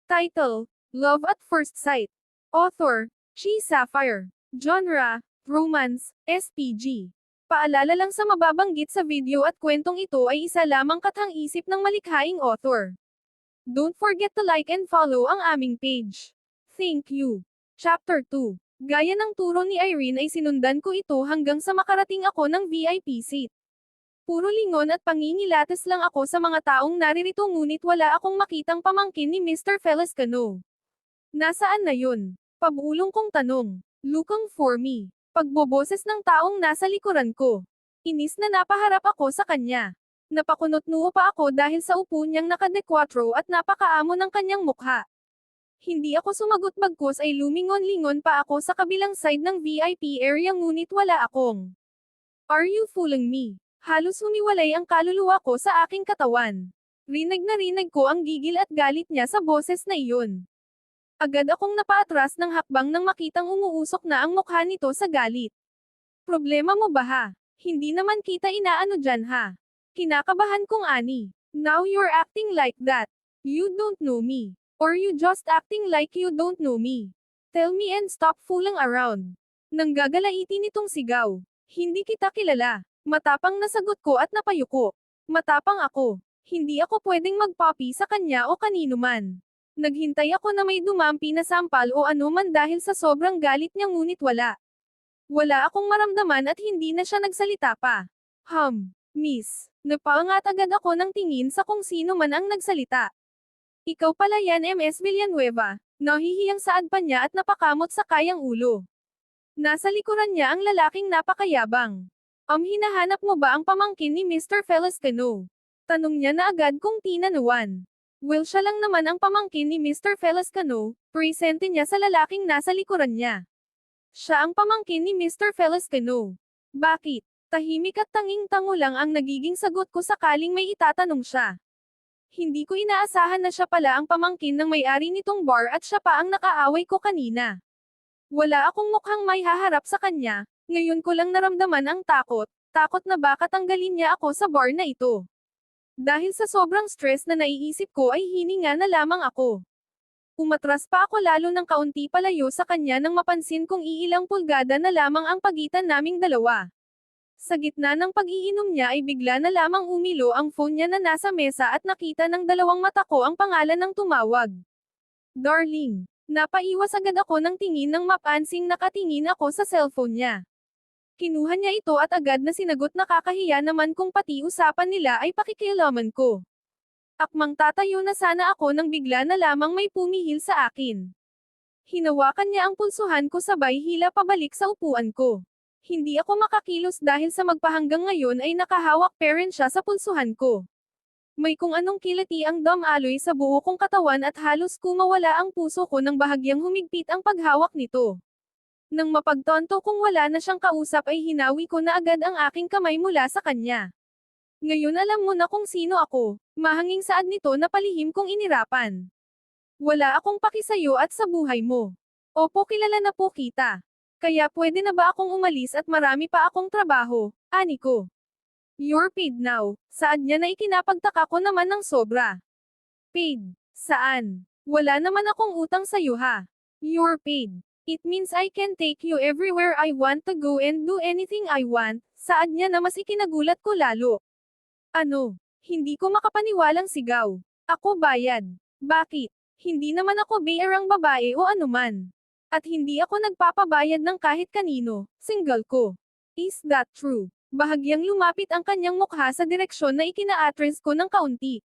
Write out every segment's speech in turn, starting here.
Title: Love at First Sight. Author: Chi Sapphire. Genre: Romance, SPG. Paalala lang sa mababanggit sa video at kwentong ito ay isa lamang kathang-isip ng malikhaing author. Don't forget to like and follow ang aming page. Thank you. Chapter 2. Gaya ng turo ni Irene ay sinundan ko ito hanggang sa makarating ako ng VIP seat. Puro lingon at pangingilates lang ako sa mga taong naririto ngunit wala akong makitang pamangkin ni Mr. Felescano. Nasaan na yun? Pabulong kong tanong. Looking for me. Pagboboses ng taong nasa likuran ko. Inis na napaharap ako sa kanya. Napakunot-noo pa ako dahil sa upo niyang nakadekwatro at napakaamo ng kanyang mukha. Hindi ako sumagot bagkus ay lumingon-lingon pa ako sa kabilang side ng VIP area ngunit wala akong. Are you fooling me? Halos humiwalay ang kaluluwa ko sa aking katawan. Rinig na rinig ko ang gigil at galit niya sa boses na iyon. Agad akong napaatras ng hakbang nang makitang umuusok na ang mukha nito sa galit. Problema mo ba ha? Hindi naman kita inaano dyan ha? Kinakabahan kong ani. Now you're acting like that. You don't know me. Or you just acting like you don't know me. Tell me and stop fooling around. Nanggagalaiti nitong sigaw. Hindi kita kilala. Matapang na sagot ko at napayuko. Matapang ako. Hindi ako pwedeng magpapi sa kanya o kanino man. Naghintay ako na may dumampi na sampal o ano man dahil sa sobrang galit niya ngunit wala. Wala akong maramdaman at hindi na siya nagsalita pa. Miss. Napaangat agad ako ng tingin sa kung sino man ang nagsalita. Ikaw pala yan MS Villanueva. Nahihiyang saad pa niya at napakamot sa kayang ulo. Nasa likuran niya ang lalaking napakayabang. Hinahanap mo ba ang pamangkin ni Mr. Felescano? Tanong niya na agad kung tinanuan. Well, siya lang naman ang pamangkin ni Mr. Felescano, presente niya sa lalaking nasa likuran niya. Siya ang pamangkin ni Mr. Felescano. Bakit? Tahimik at tanging-tango lang ang nagiging sagot ko sakaling may itatanong siya. Hindi ko inaasahan na siya pala ang pamangkin ng may-ari nitong bar at siya pa ang nakaaway ko kanina. Wala akong mukhang may haharap sa kanya. Ngayon ko lang naramdaman ang takot na baka tanggalin niya ako sa bar na ito. Dahil sa sobrang stress na naiisip ko ay hininga na lamang ako. Umatras pa ako lalo ng kaunti palayo sa kanya nang mapansin kong iilang pulgada na lamang ang pagitan naming dalawa. Sa gitna ng pag-iinom niya ay bigla na lamang umilo ang phone niya na nasa mesa at nakita ng dalawang mata ko ang pangalan ng tumawag. Darling. Napaiwas agad ako ng tingin nang mapansing nakatingin ako sa cellphone niya. Kinuha niya ito at agad na sinagot na kakahiya naman kung pati usapan nila ay pakikialaman ko. Akmang tatayo na sana ako nang bigla na lamang may pumihil sa akin. Hinawakan niya ang pulsuhan ko sabay hila pabalik sa upuan ko. Hindi ako makakilos dahil sa magpahanggang ngayon ay nakahawak pa rin siya sa pulsuhan ko. May kung anong kilati ang damaloy sa buo kong katawan at halos kumawala ang puso ko nang bahagyang humigpit ang paghawak nito. Nang mapagtonto kung wala na siyang kausap ay hinawi ko na agad ang aking kamay mula sa kanya. Ngayon alam mo na kung sino ako, mahanging saad nito na palihim kong inirapan. Wala akong paki sa'yo at sa buhay mo. Opo, kilala na po kita. Kaya pwede na ba akong umalis at marami pa akong trabaho, ani ko. You're paid now, saad niya na ikinapagtaka ko naman ng sobra. Paid? Saan? Wala naman akong utang sa'yo ha. You're paid. It means I can take you everywhere I want to go and do anything I want, saad niya na mas ikinagulat ko lalo. Ano? Hindi ko makapaniwalang sigaw. Ako bayad. Bakit? Hindi naman ako bayarang babae o anuman. At hindi ako nagpapabayad ng kahit kanino, single ko. Is that true? Bahagyang lumapit ang kanyang mukha sa direksyon na ikina-address ko ng kaunti.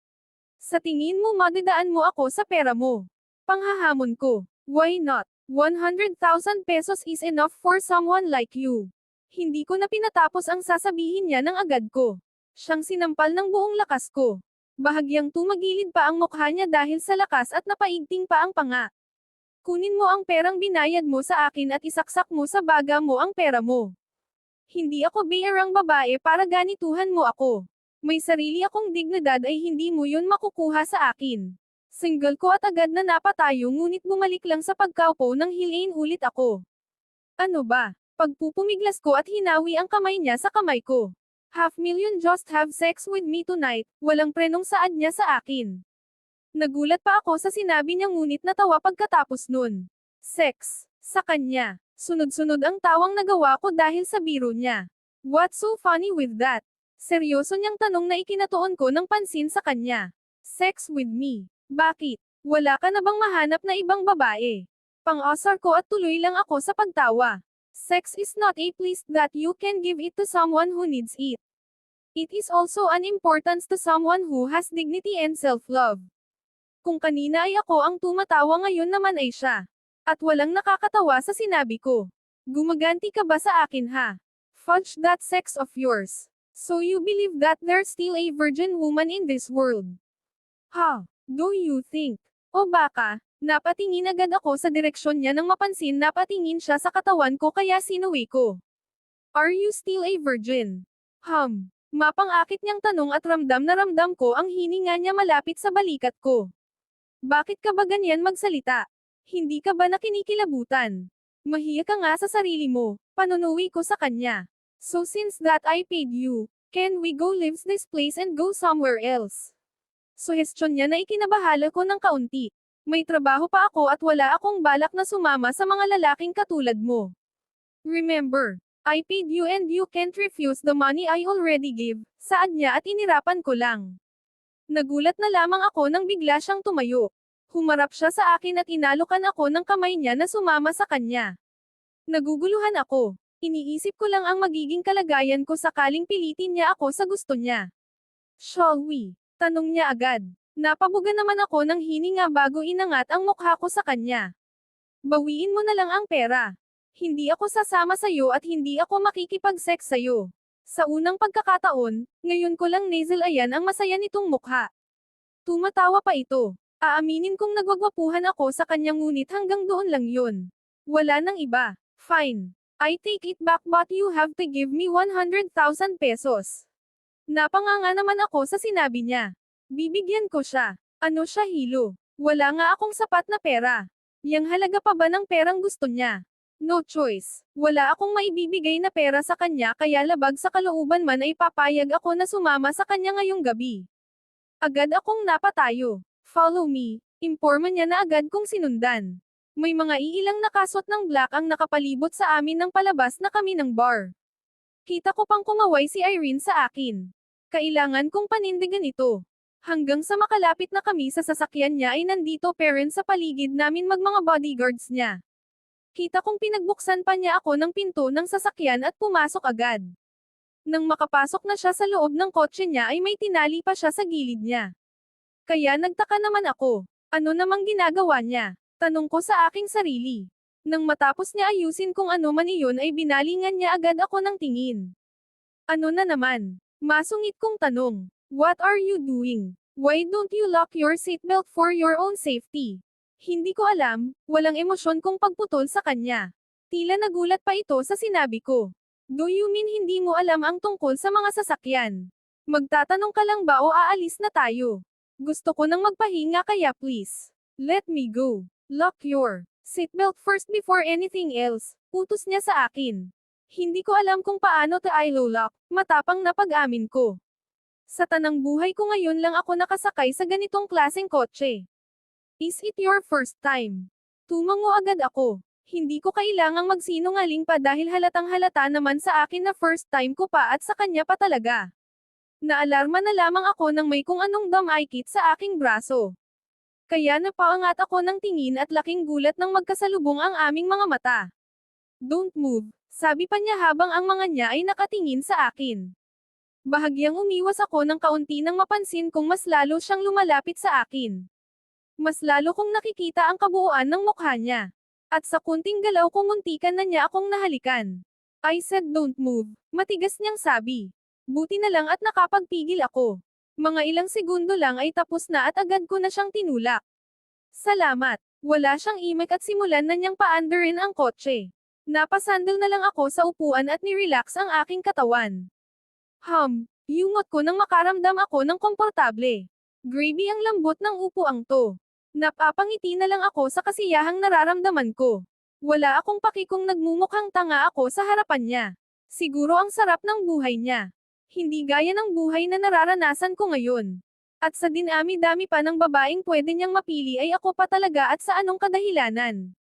Sa tingin mo magdadaan mo ako sa pera mo? Panghahamon ko. Why not? 100,000 pesos is enough for someone like you. Hindi ko na pinatapos ang sasabihin niya ng agad ko. Siyang sinampal ng buong lakas ko. Bahagyang tumagilid pa ang mukha niya dahil sa lakas at napaigting pa ang panga. Kunin mo ang perang binayad mo sa akin at isaksak mo sa baga mo ang pera mo. Hindi ako bayarang babae para ganituhan mo ako. May sarili akong dignidad ay hindi mo yun makukuha sa akin. Single ko at agad na napatayo ngunit bumalik lang sa pagkaupo nang hilain ulit ako. Ano ba? Pagpupumiglas ko at hinawi ang kamay niya sa kamay ko. 500,000 just have sex with me tonight, walang prenong saad niya sa akin. Nagulat pa ako sa sinabi niya ngunit natawa pagkatapos nun. Sex. Sa kanya. Sunod-sunod ang tawang nagawa ko dahil sa biro niya. What's so funny with that? Seryoso niyang tanong na ikinatuon ko ng pansin sa kanya. Sex with me. Bakit? Wala ka na bang mahanap na ibang babae? Pang-asar ko at tuloy lang ako sa pagtawa. Sex is not a pleasure that you can give it to someone who needs it. It is also an importance to someone who has dignity and self-love. Kung kanina ay ako ang tumatawa ngayon naman ay siya. At walang nakakatawa sa sinabi ko. Gumaganti ka ba sa akin ha? Fudge that sex of yours. So you believe that there's still a virgin woman in this world? How do you think? O baka, napatingin agad ako sa direksyon niya nang mapansin napatingin siya sa katawan ko kaya sinuwi ko. Are you still a virgin? Mapang-akit niyang tanong at ramdam na ramdam ko ang hininga niya malapit sa balikat ko. Bakit ka ba ganyan magsalita? Hindi ka ba nakinikilabutan? Mahiya ka nga sa sarili mo, panunuwi ko sa kanya. So since that I paid you, can we go leave this place and go somewhere else? Suhestyon niya na ikinabahala ko ng kaunti. May trabaho pa ako at wala akong balak na sumama sa mga lalaking katulad mo. Remember, I paid you and you can't refuse the money I already gave, saad niya at inirapan ko lang. Nagulat na lamang ako nang bigla siyang tumayo. Humarap siya sa akin at inalukan ako ng kamay niya na sumama sa kanya. Naguguluhan ako. Iniisip ko lang ang magiging kalagayan ko sakaling pilitin niya ako sa gusto niya. Shall we? Tanong niya agad. Napabuga naman ako ng hininga bago inangat ang mukha ko sa kanya. Bawiin mo na lang ang pera. Hindi ako sasama sa'yo at hindi ako makikipag-sex sa'yo. Sa unang pagkakataon, ngayon ko lang nasalayan ang masaya nitong mukha. Tumatawa pa ito. Aaminin kong nagwagwapuhan ako sa kanya ngunit hanggang doon lang yun. Wala nang iba. Fine. I take it back but you have to give me 100,000 pesos. Napanganga naman ako sa sinabi niya. Bibigyan ko siya. Ano siya hilo? Wala nga akong sapat na pera. Yang halaga pa ba ng perang gusto niya? No choice. Wala akong maibibigay na pera sa kanya kaya labag sa kalooban man ay papayag ako na sumama sa kanya ngayong gabi. Agad akong napatayo. Follow me. Imporma niya na agad kong sinundan. May mga iilang nakasot ng black ang nakapalibot sa amin nang palabas na kami ng bar. Kita ko pang kumaway si Irene sa akin. Kailangan kong panindigan ito. Hanggang sa makalapit na kami sa sasakyan niya ay nandito parents sa paligid namin mga bodyguards niya. Kita kong pinagbuksan pa niya ako ng pinto ng sasakyan at pumasok agad. Nang makapasok na siya sa loob ng kotse niya ay may tinali pa siya sa gilid niya. Kaya nagtaka naman ako. Ano namang ginagawa niya? Tanong ko sa aking sarili. Nang matapos niya ayusin kung ano man iyon ay binalingan niya agad ako ng tingin. Ano na naman? Masungit kong tanong. What are you doing? Why don't you lock your seatbelt for your own safety? Hindi ko alam, walang emosyon kong pagputol sa kanya. Tila nagulat pa ito sa sinabi ko. Do you mean hindi mo alam ang tungkol sa mga sasakyan? Magtatanong ka lang ba o aalis na tayo? Gusto ko nang magpahinga kaya please. Let me go. Lock your seatbelt first before anything else. Utos niya sa akin. Hindi ko alam kung paano to i-lock, matapang na pag-amin ko. Sa tanang buhay ko ngayon lang ako nakasakay sa ganitong klaseng kotse. Is it your first time? Tumango agad ako. Hindi ko kailangang magsinungaling pa dahil halatang halata naman sa akin na first time ko pa at sa kanya pa talaga. Naalarma na lamang ako nang may kung anong damay-kit sa aking braso. Kaya napaangat ako ng tingin at laking gulat nang magkasalubong ang aming mga mata. Don't move, sabi pa niya habang ang mga niya ay nakatingin sa akin. Bahagyang umiwas ako ng kaunti nang mapansin kong mas lalo siyang lumalapit sa akin. Mas lalo kong nakikita ang kabuuan ng mukha niya. At sa kunting galaw ko muntikan na niya akong nahalikan. I said don't move, matigas niyang sabi. Buti na lang at nakapagpigil ako. Mga ilang segundo lang ay tapos na at agad ko na siyang tinulak. Salamat. Wala siyang imek at simulan na niyang paandarin ang kotse. Napasandal na lang ako sa upuan at nirelax ang aking katawan. Yungot ko nang makaramdam ako ng komportable. Gravy ang lambot ng upuang to. Napapangiti na lang ako sa kasiyahang nararamdaman ko. Wala akong paki kung nagmumukhang tanga ako sa harapan niya. Siguro ang sarap ng buhay niya. Hindi gaya ng buhay na nararanasan ko ngayon. At sa dinami-dami pa ng babaeng pwede niyang mapili ay ako pa talaga at sa anong kadahilanan.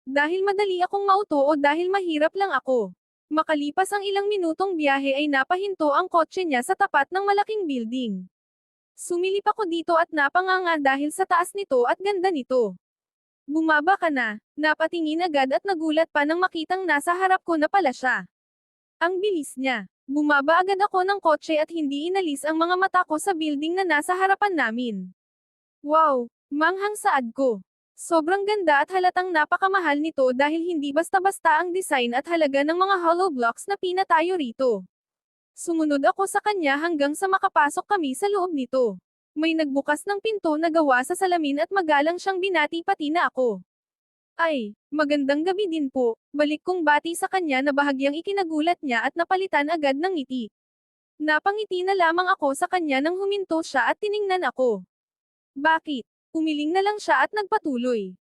Dahil madali akong mauto o dahil mahirap lang ako. Makalipas ang ilang minutong biyahe ay napahinto ang kotse niya sa tapat ng malaking building. Sumilip ako dito at napanganga dahil sa taas nito at ganda nito. Bumaba ka na, napatingin agad at nagulat pa nang makitang nasa harap ko na pala siya. Ang bilis niya. Bumaba agad ako ng kotse at hindi inalis ang mga mata ko sa building na nasa harapan namin. Wow! Manghang saad ko. Sobrang ganda at halatang napakamahal nito dahil hindi basta-basta ang design at halaga ng mga hollow blocks na pinatayo rito. Sumunod ako sa kanya hanggang sa makapasok kami sa loob nito. May nagbukas ng pinto na gawa sa salamin at magalang siyang binati pati na ako. Ay, magandang gabi din po, balik kong bati sa kanya na bahagyang ikinagulat niya at napalitan agad ng ngiti. Napangiti na lamang ako sa kanya nang huminto siya at tiningnan ako. Bakit? Umiling na lang siya at nagpatuloy.